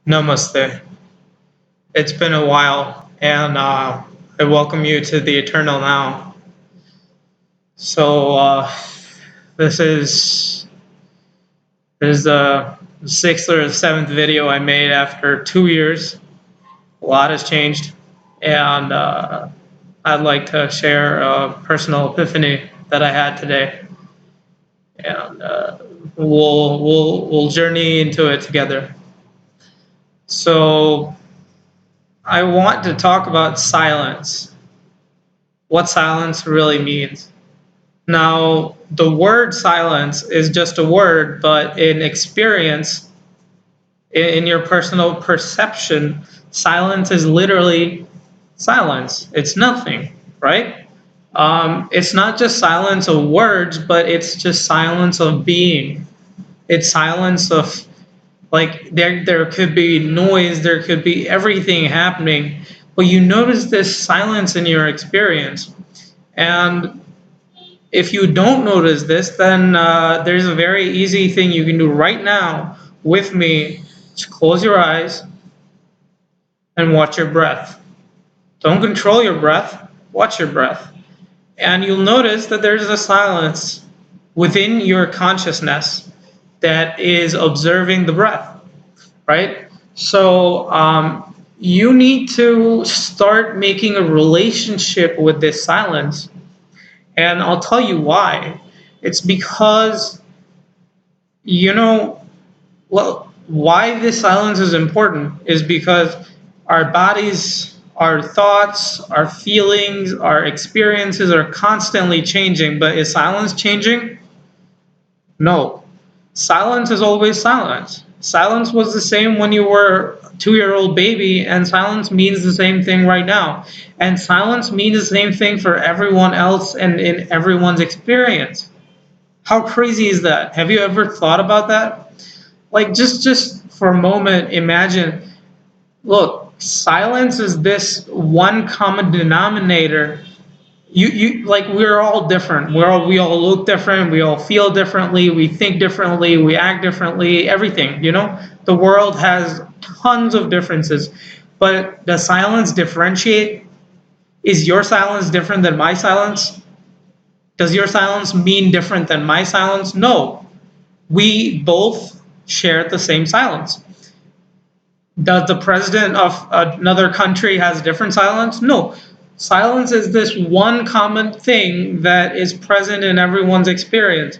Namaste. It's been a while, and I welcome you to the Eternal Now. So this is the sixth or seventh video I made after 2 years. A lot has changed, and I'd like to share a personal epiphany that I had today, and we'll journey into it together. So I want to talk about silence, what silence really means. Now, the word silence is just a word, but in experience, in your personal perception, silence is literally silence. It's nothing, right? It's not just silence of words, but it's just silence of being. It's silence of, like, there could be noise, there could be everything happening, but you notice this silence in your experience. And if you don't notice this, then there's a very easy thing you can do right now with me. Just close your eyes and watch your breath. Don't control your breath, watch your breath. And you'll notice that there's a silence within your consciousness that is observing the breath, right? So you need to start making a relationship with this silence. And I'll tell you why. It's because, you know, well, why this silence is important is because our bodies, our thoughts, our feelings, our experiences are constantly changing. But is silence changing? No. Silence is always silence. Silence was the same when you were a 2-year-old baby, and silence means the same thing right now. And silence means the same thing for everyone else and in everyone's experience. How crazy is that? Have you ever thought about that? Like, just for a moment, imagine, look, silence is this one common denominator. You like, we're all different. We all look different, we all feel differently, we think differently, we act differently, everything, the world has tons of differences. But does silence differentiate? Is your silence different than my silence? Does your silence mean different than my silence? No. We both share the same silence. Does the president of another country has different silence? No. Silence is this one common thing that is present in everyone's experience.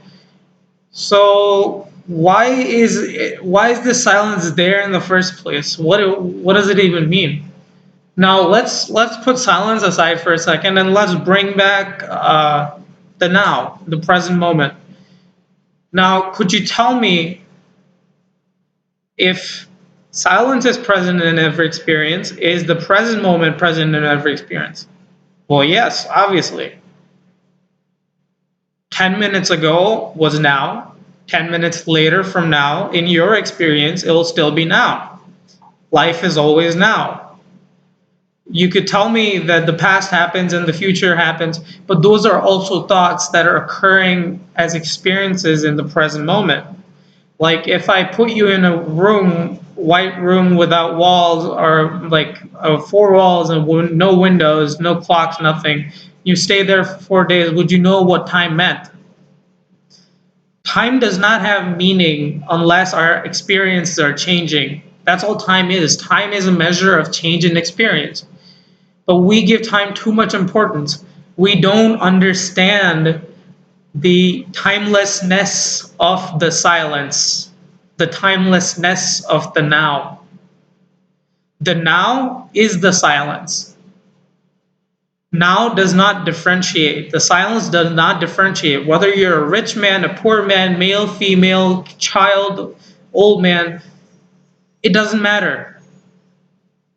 So why is this silence there in the first place? What does it even mean? Now let's put silence aside for a second, and let's bring back the now, the present moment. Now, could you tell me, if silence is present in every experience, is the present moment present in every experience? Well, yes, obviously. 10 minutes ago was now. 10 minutes later from now, in your experience, it'll still be now. Life is always now. You could tell me that the past happens and the future happens, but those are also thoughts that are occurring as experiences in the present moment. Like, if I put you in a room, white room without walls, or like 4 walls and no windows, no clocks, nothing, you stay there for 4 days, would you know what time meant? Time does not have meaning unless our experiences are changing. That's all time is. Time is a measure of change in experience. But we give time too much importance. We don't understand the timelessness of the silence, the timelessness of the now. The now is the silence. Now does not differentiate. The silence does not differentiate. Whether you're a rich man, a poor man, male, female, child, old man, it doesn't matter.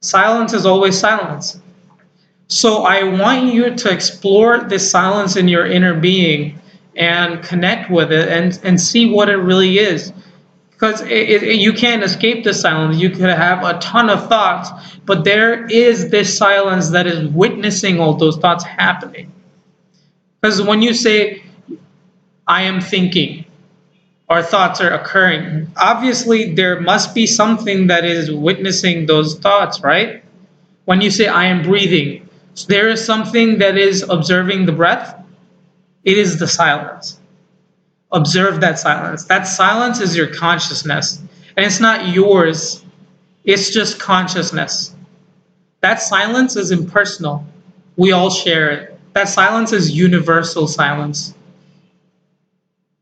Silence is always silence. So I want you to explore this silence in your inner being and connect with it and see what it really is. Because you can't escape the silence. You could have a ton of thoughts, but there is this silence that is witnessing all those thoughts happening. Because when you say, I am thinking, our thoughts are occurring. Obviously, there must be something that is witnessing those thoughts, right? When you say, I am breathing, so there is something that is observing the breath. It is the silence. Observe that silence. That silence is your consciousness. And it's not yours, it's just consciousness. That silence is impersonal. We all share it. That silence is universal silence.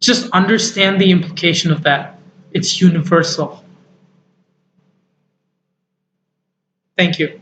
Just understand the implication of that. It's universal. Thank you.